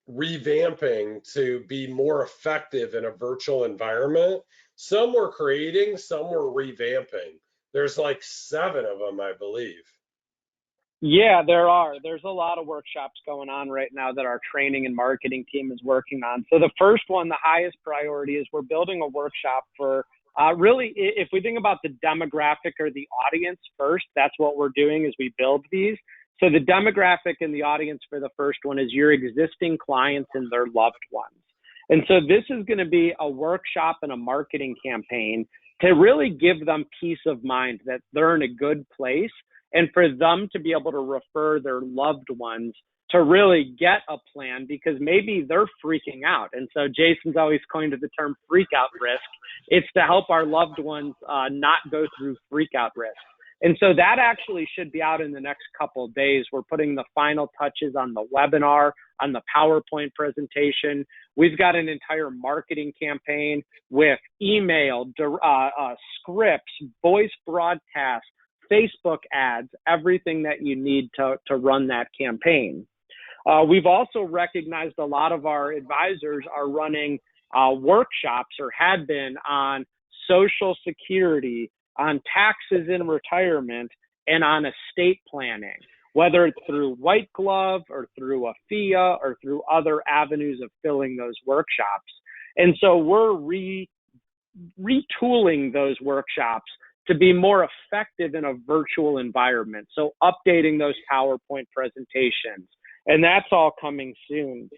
revamping to be more effective in a virtual environment. Some we're creating, some we're revamping. There's like 7 of them, I believe. Yeah, there are. There's a lot of workshops going on right now that our training and marketing team is working on. So the first one, the highest priority, is we're building a workshop for really, if we think about the demographic or the audience first, that's what we're doing as we build these. So the demographic and the audience for the first one is your existing clients and their loved ones. And so this is going to be a workshop and a marketing campaign to really give them peace of mind that they're in a good place, and for them to be able to refer their loved ones to really get a plan, because maybe they're freaking out. And so Jason's always coined the term freak out risk. It's to help our loved ones not go through freak out risk. And so that actually should be out in the next couple of days. We're putting the final touches on the webinar, on the PowerPoint presentation. We've got an entire marketing campaign with email, scripts, voice broadcasts, Facebook ads, everything that you need to run that campaign. We've also recognized a lot of our advisors are running workshops, or had been, on Social Security, on taxes in retirement, and on estate planning, whether it's through White Glove or through a FIA or through other avenues of filling those workshops. And so we're retooling those workshops to be more effective in a virtual environment. So updating those PowerPoint presentations, and that's all coming soon.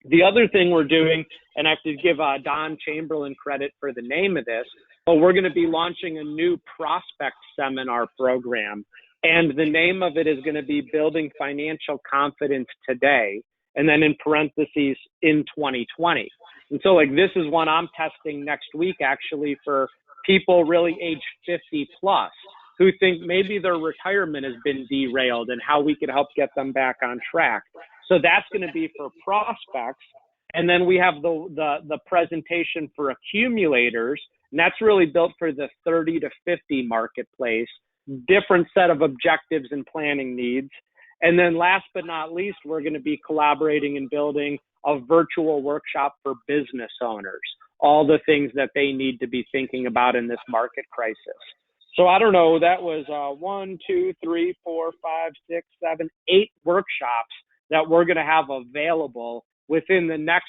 The other thing we're doing, and I have to give Don Chamberlain credit for the name of this, but we're going to be launching a new prospect seminar program. And the name of it is going to be Building Financial Confidence Today, and then in parentheses, in 2020. And so like this is one I'm testing next week, actually, for people really age 50 plus who think maybe their retirement has been derailed and how we could help get them back on track. So that's going to be for prospects. And then we have the presentation for accumulators. And that's really built for the 30 to 50 marketplace, different set of objectives and planning needs. And then last but not least, we're going to be collaborating and building a virtual workshop for business owners, all the things that they need to be thinking about in this market crisis. So I don't know, that was 1, 2, 3, 4, 5, 6, 7, 8 workshops that we're going to have available within the next,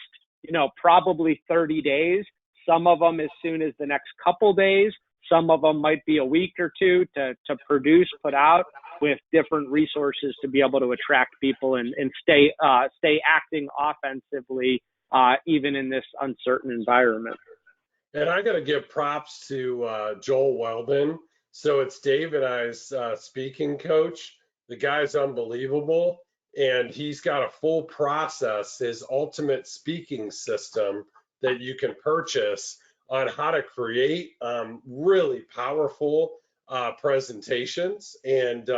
probably 30 days. Some of them as soon as the next couple days. Some of them might be a week or two to produce, put out, with different resources to be able to attract people and stay acting offensively, even in this uncertain environment. And I got to give props to Joel Weldon. So it's Dave and I's speaking coach. The guy's unbelievable. And he's got a full process, his ultimate speaking system that you can purchase on how to create really powerful presentations. And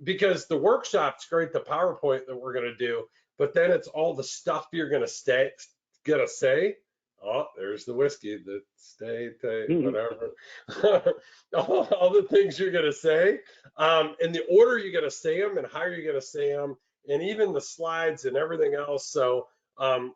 because the workshop's great, the PowerPoint that we're going to do, but then it's all the stuff you're going to say. Oh, there's the whiskey, the whatever. all the things you're going to say, and the order you're going to say them and how you're going to say them, and even the slides and everything else. So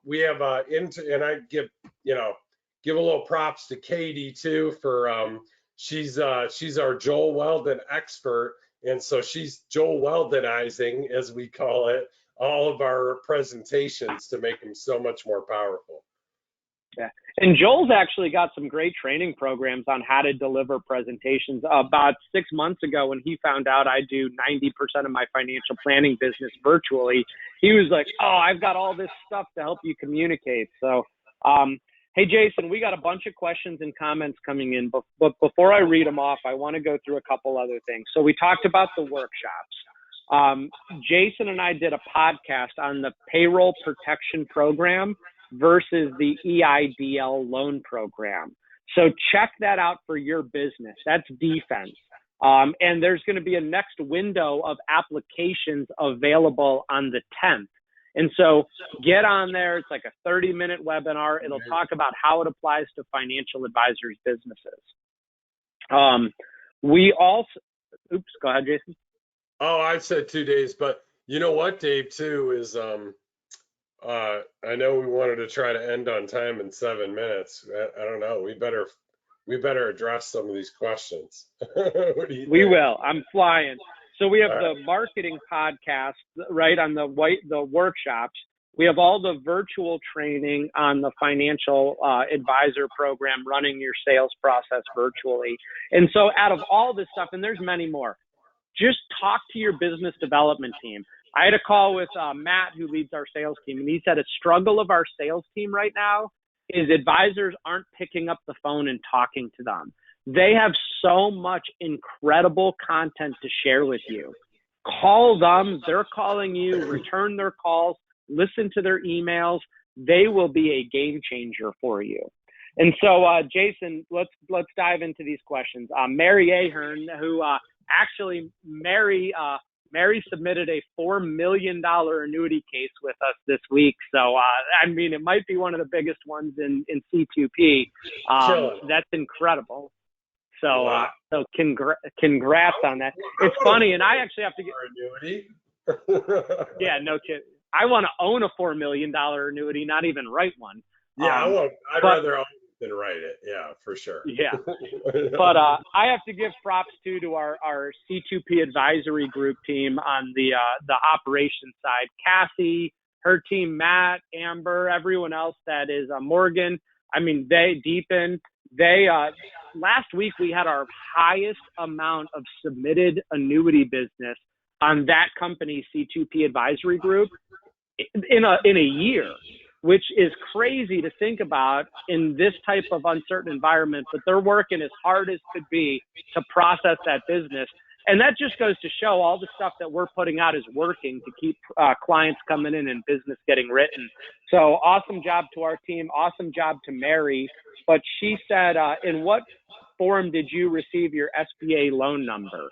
we have and I give a little props to Katie too for she's our Joel Weldon expert, and so she's Joel Weldonizing, as we call it, all of our presentations to make them so much more powerful. Yeah. And Joel's actually got some great training programs on how to deliver presentations. About 6 months ago, when he found out I do 90% of my financial planning business virtually, he was like, oh, I've got all this stuff to help you communicate. So, hey, Jason, we got a bunch of questions and comments coming in. But before I read them off, I want to go through a couple other things. So we talked about the workshops. Jason and I did a podcast on the payroll protection program versus the EIDL loan program. So check that out for your business. That's defense. And there's going to be a next window of applications available on the 10th. And so get on there. It's like a 30-minute webinar. It'll talk about how it applies to financial advisors' businesses. We also, go ahead, Jason. Oh, I said 2 days, but you know what, Dave, too, is I know we wanted to try to end on time in 7 minutes. I don't know. We better address some of these questions. What do you think? We will. I'm flying. So we have the marketing podcast, right, on the workshops. We have all the virtual training on the financial advisor program, running your sales process virtually. And so out of all this stuff, and there's many more, just talk to your business development team. I had a call with Matt, who leads our sales team, and he said a struggle of our sales team right now is advisors aren't picking up the phone and talking to them. They have so much incredible content to share with you. Call them. They're calling you. Return their calls. Listen to their emails. They will be a game changer for you. And so, Jason, let's dive into these questions. Mary Ahern, who actually Mary submitted a $4 million annuity case with us this week. So, I mean, it might be one of the biggest ones in C2P. That's incredible. So, wow. So congrats on that. It's funny, and I actually have to get annuity. Yeah, no kid. I want to own a $4 million annuity, not even write one. Yeah, I'd rather own it than write it. Yeah, for sure. Yeah, but I have to give props to our C2P advisory group team on the operations side. Cassie, her team, Matt, Amber, everyone else that is Morgan. I mean, last week we had our highest amount of submitted annuity business on that company's C2P advisory group in a year, which is crazy to think about in this type of uncertain environment, but they're working as hard as could be to process that business. And that just goes to show all the stuff that we're putting out is working to keep clients coming in and business getting written. So awesome job to our team. Awesome job to Mary. But she said, in what form did you receive your SBA loan number?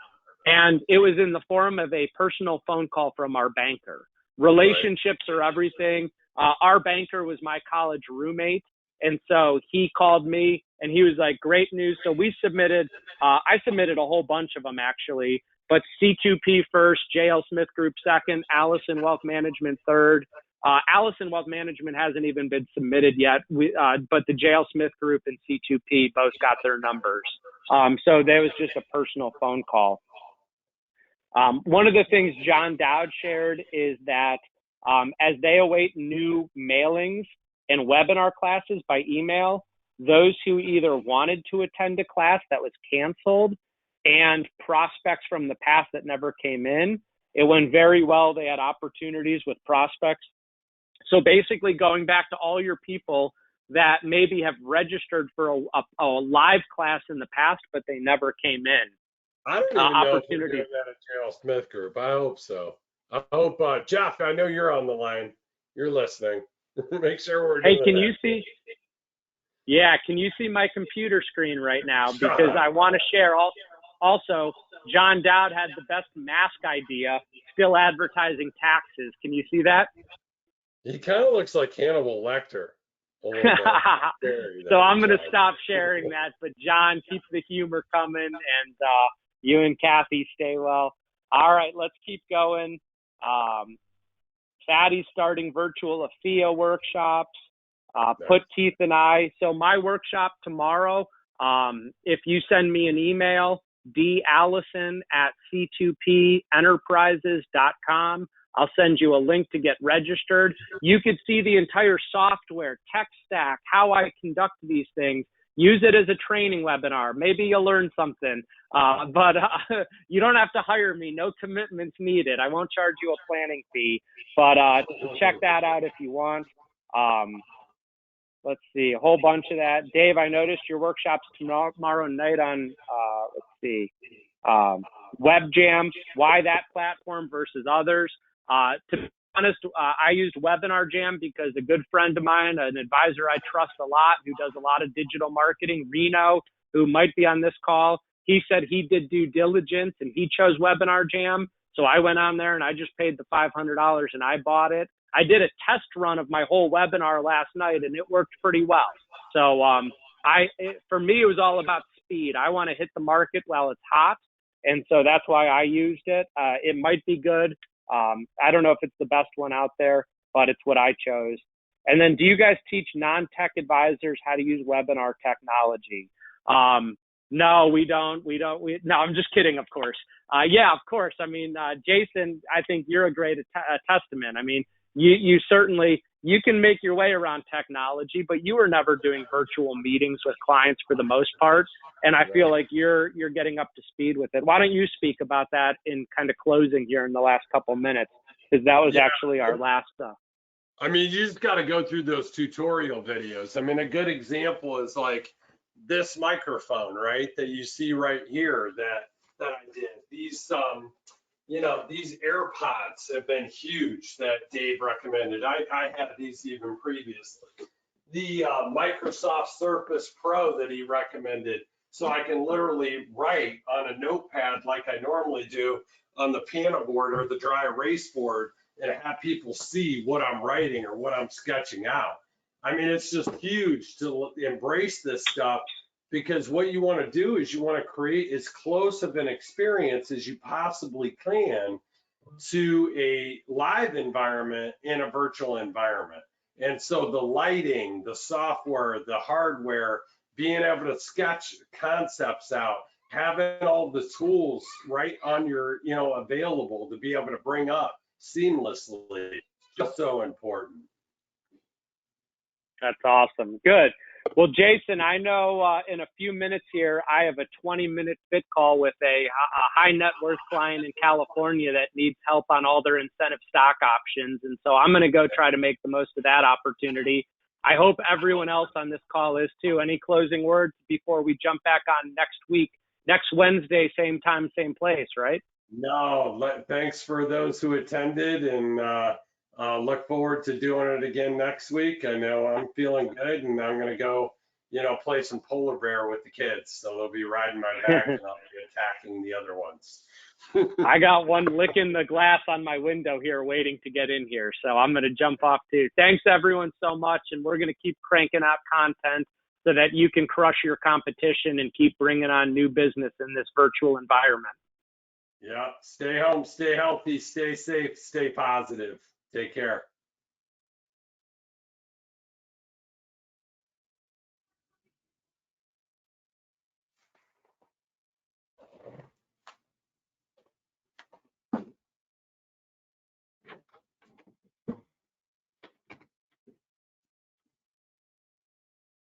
And it was in the form of a personal phone call from our banker. Relationships are everything. Our banker was my college roommate. And so he called me and he was like, great news. So we submitted, I submitted a whole bunch of them actually, but C2P first, JL Smith Group second, Alison Wealth Management third. Alison Wealth Management hasn't even been submitted yet, but the JL Smith Group and C2P both got their numbers. So there was just a personal phone call. One of the things John Dowd shared is that as they await new mailings and webinar classes by email, those who either wanted to attend a class that was canceled and prospects from the past that never came in, it went very well. They had opportunities with prospects. So basically going back to all your people that maybe have registered for a live class in the past, but they never came in. I don't even know if we're doing that at JL Smith Group. I hope so. I hope, Jeff, I know you're on the line. You're listening. Make sure we're doing can that. you see? Yeah, can you see my computer screen right now? Because I want to share also, John Dowd had the best mask idea, still advertising taxes. Can you see that? He kind of looks like Hannibal Lecter. So I'm going to stop sharing that. But John, keep the humor coming, and you and Kathy stay well. All right, let's keep going. Fatty's starting virtual AFIA workshops. Put Keith and I. So my workshop tomorrow, if you send me an email, dallison@c2penterprises.com, I'll send you a link to get registered. You could see the entire software, tech stack, how I conduct these things. Use it as a training webinar. Maybe you'll learn something, but you don't have to hire me. No commitments needed. I won't charge you a planning fee, but check that out if you want. Let's see, a whole bunch of that. Dave, I noticed your workshop's tomorrow night on, WebJam. Why that platform versus others? To be honest, I used Webinar Jam because a good friend of mine, an advisor I trust a lot, who does a lot of digital marketing, Reno, who might be on this call, he said he did due diligence and he chose Webinar Jam. So I went on there and I just paid the $500 and I bought it. I did a test run of my whole webinar last night and it worked pretty well. So for me, it was all about speed. I want to hit the market while it's hot. And so that's why I used it. It might be good. I don't know if it's the best one out there, but it's what I chose. And then do you guys teach non-tech advisors how to use webinar technology? No, we don't. No, I'm just kidding, of course. Yeah, of course. I mean, Jason, I think you're a great testament. I mean, you certainly, you can make your way around technology, but you were never doing virtual meetings with clients for the most part. And I feel like you're getting up to speed with it. Why don't you speak about that in kind of closing here in the last couple minutes? Because that was actually our last. I mean, you just got to go through those tutorial videos. I mean, a good example is like this microphone, right? That you see right here that I did. These, these AirPods have been huge that Dave recommended. I had these even previously. The Microsoft Surface Pro that he recommended. So I can literally write on a notepad like I normally do on the piano board or the dry erase board and have people see what I'm writing or what I'm sketching out. I mean, it's just huge to embrace this stuff, because what you want to do is you want to create as close of an experience as you possibly can to a live environment in a virtual environment. And so the lighting, the software, the hardware, being able to sketch concepts out, having all the tools right on your, available to be able to bring up seamlessly, just so important. That's awesome. Good. Well, Jason, I know in a few minutes here, I have a 20-minute fit call with a high net worth client in California that needs help on all their incentive stock options. And so I'm going to go try to make the most of that opportunity. I hope everyone else on this call is too. Any closing words before we jump back on next week, next Wednesday, same time, same place, right? No, thanks for those who attended, and look forward to doing it again next week. I know I'm feeling good, and I'm going to go, play some polar bear with the kids. So they'll be riding my back and I'll be attacking the other ones. I got one licking the glass on my window here waiting to get in here. So I'm going to jump off too. Thanks everyone so much. And we're going to keep cranking out content so that you can crush your competition and keep bringing on new business in this virtual environment. Yeah. Stay home, stay healthy, stay safe, stay positive. Take care.